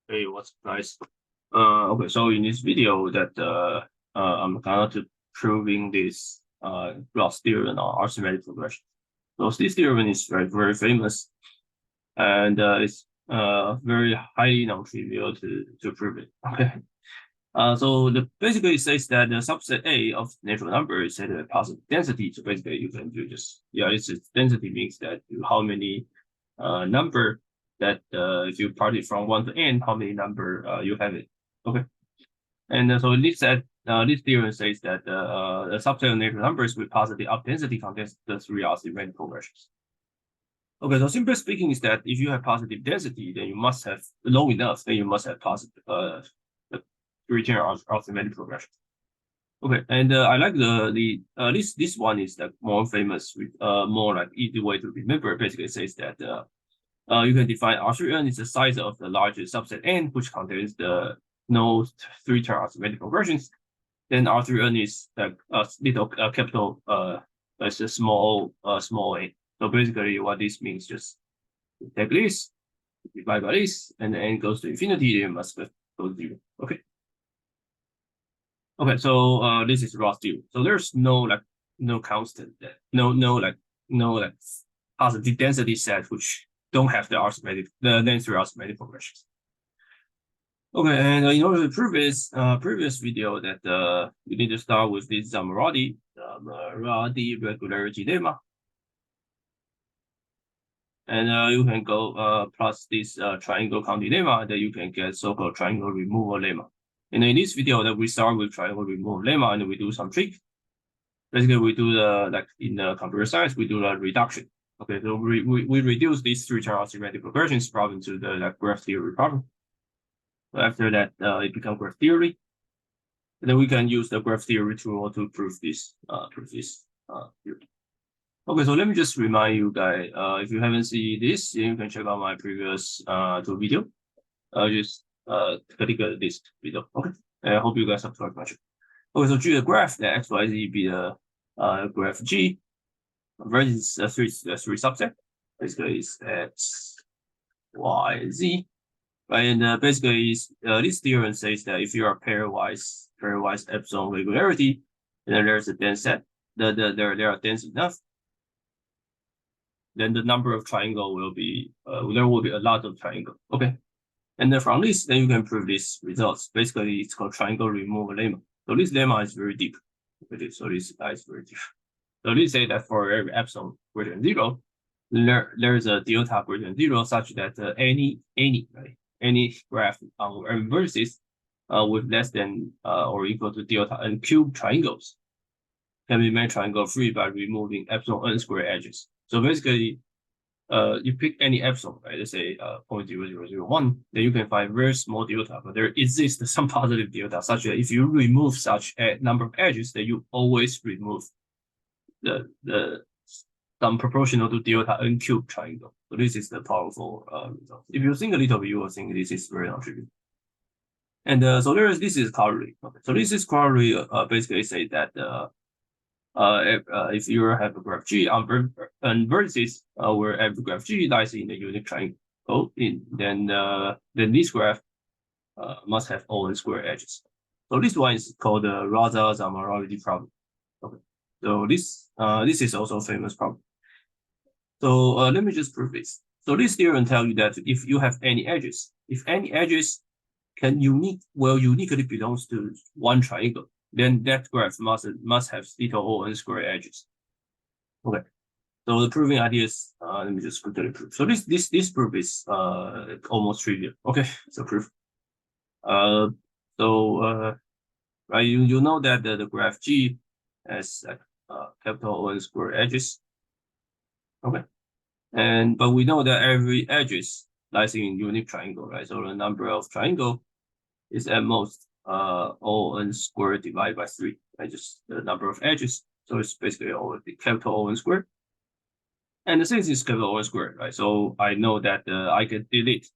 Hey, what's up, guys? Okay, so in this video that I'm going to proving this Roth theorem on arithmetic progression. So this theorem is very famous, and it's very highly non-trivial to prove it. Okay. So basically it says that the subset A of natural number is at a positive density. So basically you can do just it's density means that how many number that if you part it from 1 to n, how many number you have it. Okay. And so this theorem says that the subset of natural numbers with positive up density contains the three arithmetic progressions. Okay, so simply speaking is that if you have positive density, then you must have low enough, then you must have positive return arithmetic progression. Okay, and I like this one is the more famous with more like easy way to remember. Basically, it says that you can define R3n is the size of the largest subset n, which contains the no three-term arithmetic progressions. Then R3n is like a little capital as a small a. So basically, what this means just take this, divide by this, and the n goes to infinity. Then must go to 0. Okay. Okay, so this is Roth theorem. So there's no constant, no positive density set which don't have the length3 arithmetic progressions. Okay, and in order to prove this previous video that you need to start with this Zamaradi regularity lemma. And you can go plus this triangle counting lemma, that you can get so-called triangle removal lemma. And in this video that we start with triangle removal lemma and we do some trick. Basically, we do like in the computer science, we do the reduction. Okay, so we reduce these three-term arithmetic progressions problem to the graph theory problem. So after that, it becomes graph theory. And then we can use the graph theory tool to prove this theory. Okay, so let me just remind you guys, if you haven't seen this, you can check out my previous two video. Just click this video. Okay, I hope you guys have tried much. Okay, so G a graph that x, y, z be the graph G versus three subset. Basically, it's x, y, z. Right, and basically, this theorem says that if you are pairwise epsilon regularity, then there's a dense set. There are dense enough. Then the number of triangle will be there will be a lot of triangle. Okay, and then from this, then you can prove these results. Basically, it's called triangle removal lemma. So this lemma is very deep. Okay, so this is very deep. So let's say that for every epsilon greater than 0, there's a delta greater than 0 such that any graph on vertices with less than or equal to delta n cube triangles can be made triangle free by removing epsilon n square edges. So basically, you pick any epsilon, right? Let's say 0.0001, then you can find very small delta, but there exists some positive delta such that if you remove such a number of edges, then you always remove the some proportional to delta n cube triangle. So this is the powerful result. If you think a little bit, you will think this is very non-trivial. And so this is corollary. Okay. So this is corollary basically say that if you have a graph G on vertices where every graph G lies in a unique triangle, then this graph must have all n square edges. So this one is called the Raza-Zamaradi problem. Okay. So this is also a famous problem. So let me just prove this. So this theorem tells you that if you have any edges, if any edges uniquely belongs to one triangle, then that graph must have little O n square edges. Okay. So the proving idea is let me just quickly prove. So this proof is almost trivial. Okay, so proof. Right, you know that the graph G has capital O n square edges. Okay. But we know that every edges lies in unique triangle, right? So the number of triangle is at most O n squared divided by 3, right? Just the number of edges. So it's basically the capital O n squared. And the since is capital O n squared, right? So I know that I can delete.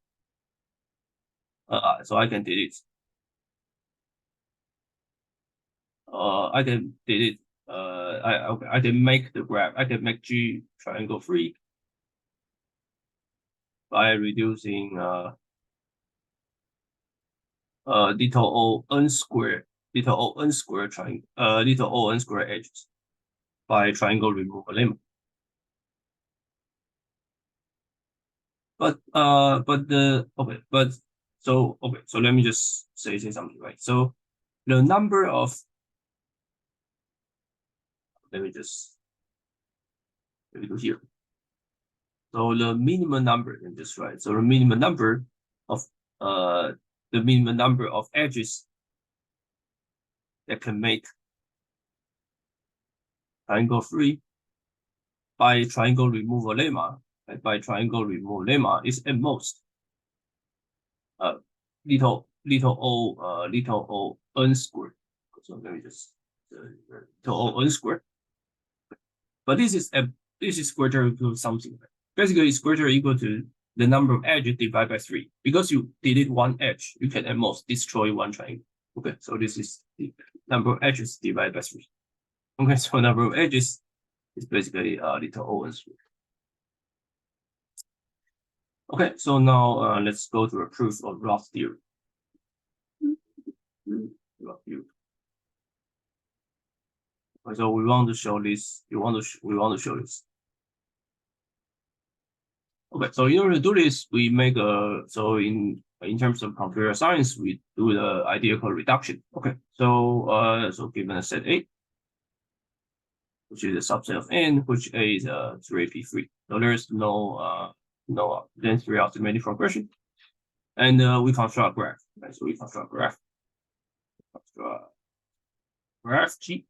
So I can delete. I can delete. I can make the graph. I can make G triangle free by reducing little o n square triangle little o n square edges by triangle removal lemma. But so let me just say something, right? So the number of let me do here. So the minimum number in this, right? So the minimum number of edges that can make triangle 3 by triangle removal lemma, right? By triangle removal lemma is at most little o n squared. So let me just little o n squared. But this is greater or equal to something. Right? Basically, it's greater or equal to the number of edges divided by 3. Because you delete one edge, you can at most destroy one triangle. Okay, so this is the number of edges divided by 3. Okay, so number of edges is basically little o n squared. Okay, so now let's go to a proof of Roth theorem. So we want to show this. We want to show this. Okay, so in order to do this, we make a in terms of computer science, we do the ideal code reduction. Okay, so given a set A, which is a subset of N, which A is 3AP3. So there's no length3 arithmetic progression, and we construct a graph. Right? So we construct a graph. Graph G.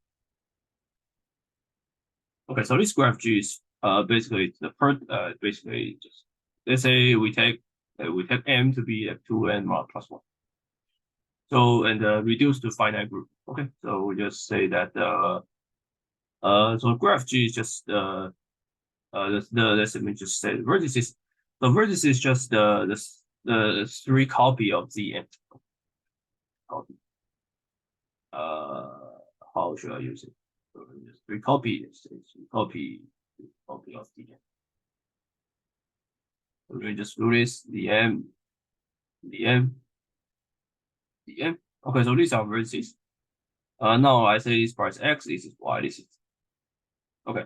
Okay, so this graph G is basically the first basically just let's say we take M to be F2 and mod plus 1. So and reduce to finite group. Okay, so we just say that so graph G is just let me just say the vertices. The vertices is just the 3 copy of the M. Copy. How should I use it? So just 3 copy of the M. So we just do this, the M. Okay, so these are vertices. Now I say this part is X, this is Y, this is. Okay.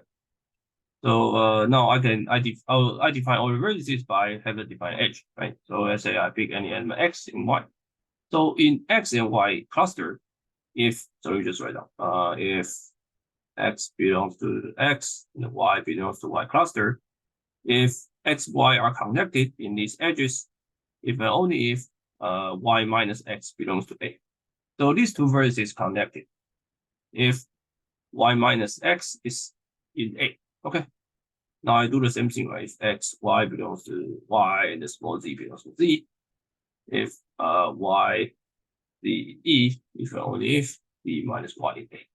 So now I define all the vertices by having a defined edge, right? So let's say I pick any element X and Y. So in X and Y cluster, if so you just write down if X belongs to X and Y belongs to Y cluster, if X, Y are connected in these edges, if and only if Y minus X belongs to A. So these two vertices connected. If Y minus X is in A. Okay. Now I do the same thing, right? If X, Y belongs to Y and the small z belongs to Z. If Y, the E, if and only if B minus Y is A.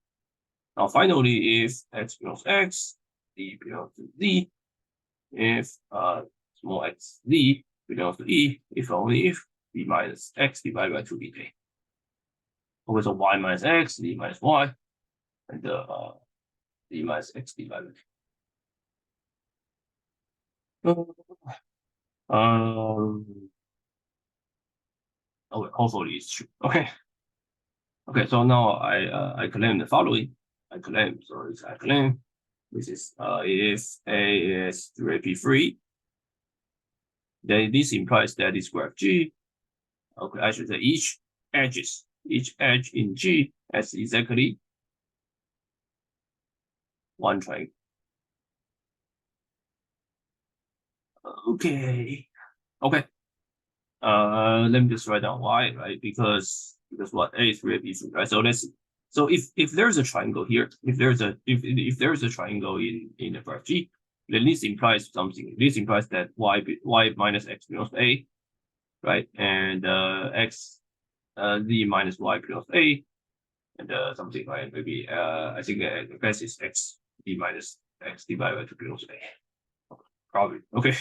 Now finally, if X belongs to X, D belongs to Z. If small x Z belongs to E, if only if B minus X divided by 2 is A. Okay, so Y minus X, D minus Y, and D minus X divided by 2. Okay, hopefully it's true. Okay. Okay, so now I claim the following. I claim this is if A is 3AP3, then this implies that this graph G. Okay, I should say each edge in G has exactly one triangle. Okay. Let me just write down why, right? Because what A is 3AP3, right? So if there's a triangle here, if there's a triangle in the graph G, then this implies something. This implies that Y minus X belongs to A, right? And Z minus Y belongs to A, and something like maybe I think the guess is X Z minus X divided by 2 belongs to A. Probably. Okay.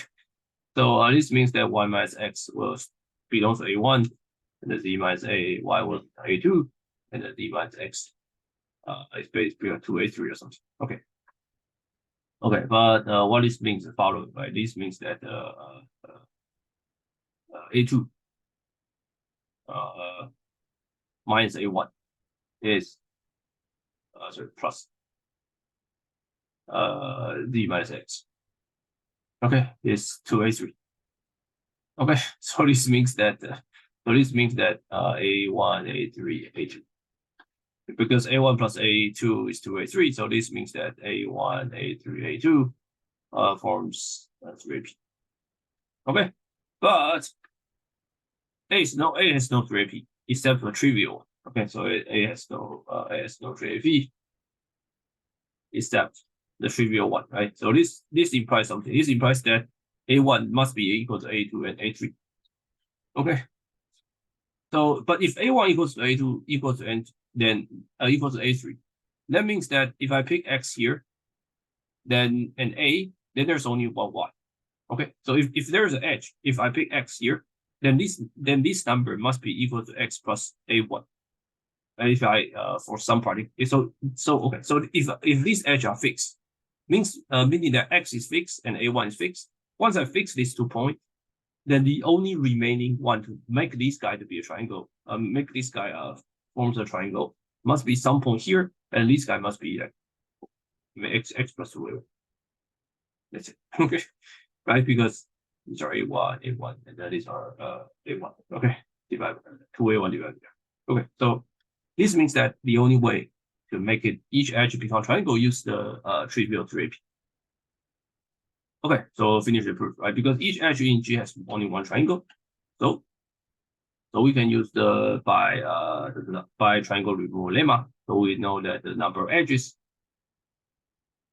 So this means that Y minus X belongs to A1, and the Z minus A Y was A2, and the Z minus X is basically 2A3 or something. Okay. Okay, but what this means is the following, right? This means that A2 minus a1 is plus z minus x. Okay, is 2a3. Okay, so this means that a1, a3, a2. Because a1 plus a2 is 2a3, so this means that a1, a3, a2 forms 3ap. Okay, but a has no 3ap except for trivial one. Okay, so a has no 3ap except the trivial one, right? So this implies something. This implies that a1 must be equal to a2 and a3. Okay. So, but if a1 equals to a2 equals to n, then equals to a3, that means that if I pick x here, then an a, then there's only one y. Okay. So if there's an edge, if I pick x here, then this number must be equal to x plus a1. If I for some party, so okay. So if these edges are fixed, meaning that x is fixed and a1 is fixed. Once I fix these 2 points, then the only remaining one to make this guy to be a triangle, make this guy forms a triangle, must be some point here, and this guy must be like x plus 2a1. That's it. Okay, right? Because these are a1, and then these are a1. Okay, divided 2a1 divided. Okay, so this means that the only way to make it each edge become triangle use the trivial 3ap. Okay, so finish the proof, right? Because each edge in G has only one triangle, so we can use the by triangle removal lemma. So we know that the number of edges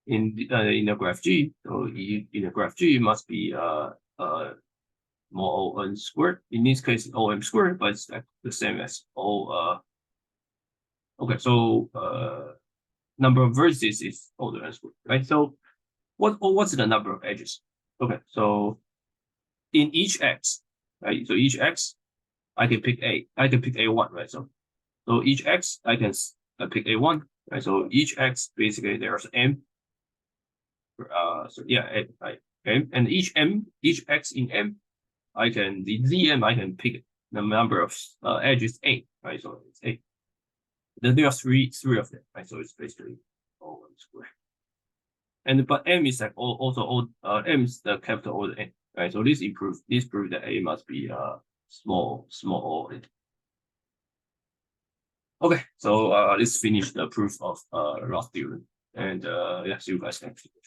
in the graph G, so in the graph G must be more O n squared. In this case, OM squared, but it's like the same as O. Okay, so number of vertices is O n squared, right? So what's the number of edges? Okay, so in each x, right? So each x, I can pick a1, right? So each x, I can pick a1, right? So each x, basically there's m. So yeah, m, right? M, and each x in m, I can pick the number of edges a, right? So it's a. Then there are three of them, right? So it's basically O squared. And but m is like also m is the capital O n, right? So this proves that a must be small O n. Okay, so let's finish the proof of Roth theorem, and yeah, see you guys next week.